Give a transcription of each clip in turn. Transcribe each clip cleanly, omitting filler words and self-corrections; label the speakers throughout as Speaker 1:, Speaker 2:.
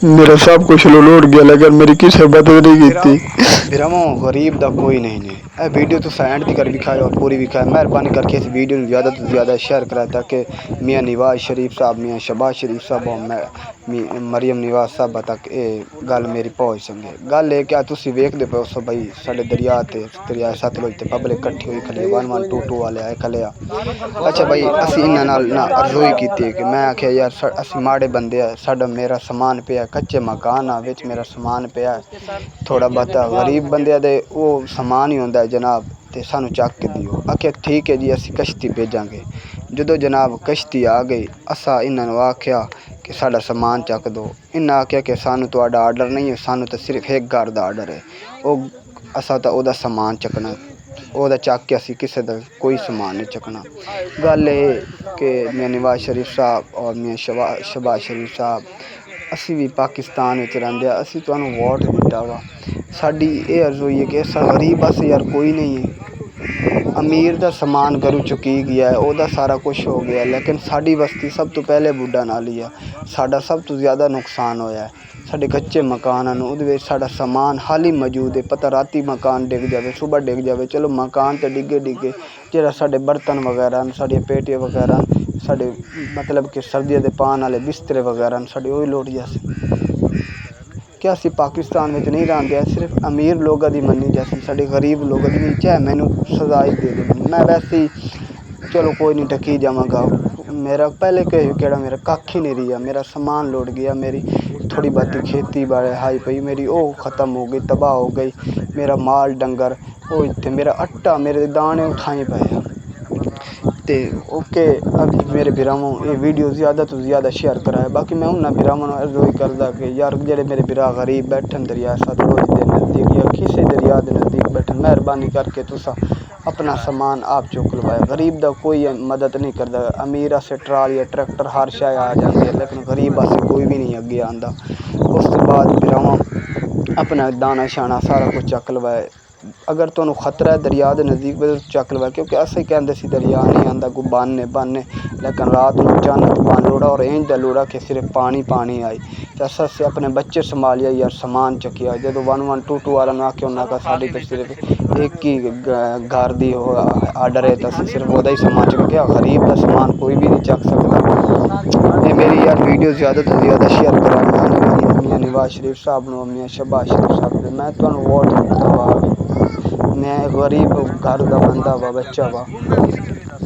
Speaker 1: मेरा सब कुछ लुट गया लेकिन मेरी किसी मदद नहीं की।
Speaker 2: बिरामो गरीब दा कोई नहीं ने। ए वीडियो तो एंड तक विखाए और पूरी विखाए। मेहरबानी करके इस वीडियो में ज़्यादा तो ज़्यादा शेयर कराए ताकि मियाँ नवाज शरीफ साहब, मियाँ शहबाज शरीफ साहब और मरियम नवाज साहब तक ये गल मेरी पहुँच सके। गल ये क्या तुम वेखते पे सो बई साढ़े दरिया ते दरिया सतलुज ते पब्लिक इकट्ठी हुई खली 1122 वाले आए खले आ। अच्छा भाई असी इन्हां नाल ना अर्जोई की कि मैं आख्या यार असी माड़े बंदे आ, साडा मेरा समान पिया कच्चे मकान आ विच मेरा समान पिया थोड़ा बहुता गरीब बंदे दे वो समान ही होंदा है जनाब ते सानू चक के दियो। आख्या ठीक है जी असी कश्ती भेजांगे। जदों जनाब कश्ती आ गई असा इन्होंने आख्या कि साडा समान चक दो। इन्हें आख्या कि सानू तुहाडा आर्डर नहीं है, सानू तो सिर्फ एक घर का आर्डर है। वो असा तो ओदा समान चकना ओदा चक के असी किसी का कोई समान नहीं चकना। गल ये कि मियाँ नवाज शरीफ साहब और मियाँ शहबाज शरीफ साहब असी भी पाकिस्तान में रहिंदे असी तुहानू वोट दिता वा। साडी ये अर्ज़ हुई है कि असा गरीब बस यार कोई नहीं है। अमीर का समान घरों चुकी गया है वह सारा कुछ हो गया लेकिन साड़ी बस्ती सब तो पहले बुढ़ा नाल ही है। साडा सब तो ज़्यादा नुकसान होया है। साढ़े कच्चे मकान हैं साडा समान हाल ही मौजूद है। पता राती मकान डिग जाए सुबह डिग जाए चलो मकान तो डिगे डिगे जो साढ़े बर्तन वगैरह साढ़िया पेटियां वगैरह साढ़े मतलब कि सर्दियों के पान वाले बिस्तरे वगैरह साढ़े वही लोट जाए। क्या असी पाकिस्तान में नहीं रहिंदे सिर्फ अमीर लोगों की मन्नी जैसी साढ़े गरीब लोगों की नहीं चाहे मैनू सजा ही दे दे। मैं वैसे ही चलो कोई नहीं टकी जावांगा। मेरा पहले केड़ा मेरा कख ही नहीं रहा। मेरा समान लुट गया, मेरी थोड़ी बहुती खेती बाड़ी हाई पई मेरी वो ख़त्म हो गई तबाह हो गई। मेरा माल डंगर वो इतने मेरा आटा मेरे दाने उठाए पे ते ओके। अब मेरे बिरामों ये वीडियो ज़्यादा तो ज़्यादा शेयर कराए। बाकी मैं उन्होंने बिरामों अर्ज़ोई करदा कि यार जेडे मेरे बिरा गरीब बैठन दरिया सतलुज के नज़दीक या किसी दरिया के नज़दीक बैठन मेहरबानी करके तुसा अपना समान आप चुक लवाए। गरीब का कोई मदद नहीं करता। अमीर आसे ट्राली ट्रैक्टर हर शय आ जाती है लेकिन गरीब आसे कोई भी नहीं अगे आंदा। उस तो बाद बिरामों अपना दाना शाना सारा कुछ चक लवाए। अगर तुहानू खतरा है दरिया के नज़दीक चक लवाए क्योंकि असें कहते सी दरिया नहीं आंदा कोई बन लेकिन रात को अचानक बन लोड़ा और इंज लोड़ा कि सिर्फ पानी पानी आई तो अस अपने बच्चे संभालिए यार समान चकिया। जो 1122 वाला आख्या उन्होंने साड़ी तो सिर्फ एक ही घर की आर्डर है तो सिर्फ वही समान चक गया। गरीब का समान कोई भी नहीं चक सकता। ये मेरी यार वीडियो ज़्यादा तो ज़्यादा शेयर करा मियाँ नवाज शरीफ साहब ने मियाँ शहबाज शरीफ साहब ने। मैं तुहानू वोट दिता वा। मैं गरीब घर का बंदा वा बच्चा वा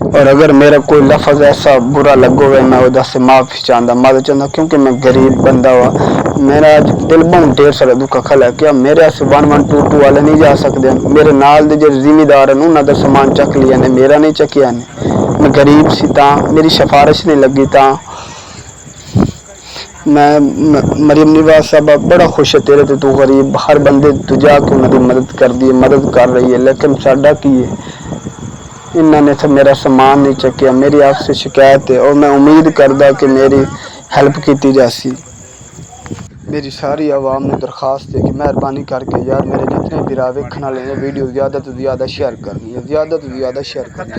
Speaker 2: और अगर मेरा कोई लफज ऐसा बुरा लगो है मैं उससे माफ़ी चाहता मदद चाहता क्योंकि मैं गरीब बंदा वा। मेरा अज दिल बहुत ढेर सारा दुख खल है क्या मेरे 1122 वाले नहीं जा सकते। मेरे नाल दे जो जिमीदार हैं उन्होंने समान चक लिया ने मेरा नहीं चकिया ने। मैं गरीब सी मेरी सिफारिश नहीं लगी मैं मरियम नवाज साहब बड़ा खुश है तेरे तो तू गरीब हर बंदे तू जाके उन्होंने मदद कर दी है मदद कर रही है लेकिन साडा की है इन्होंने तो मेरा समान नहीं चकिया। मेरी आपसे शिकायत है और मैं उम्मीद करदा कि मेरी हेल्प की जासी। मेरी सारी आवाम ने दरखास्त है कि मेहरबानी करके यार मेरे जितने बिरा वेखन वाले ने वीडियो ज़्यादा तो ज़्यादा शेयर करनी है ज़्यादा तो ज़्यादा शेयर करनी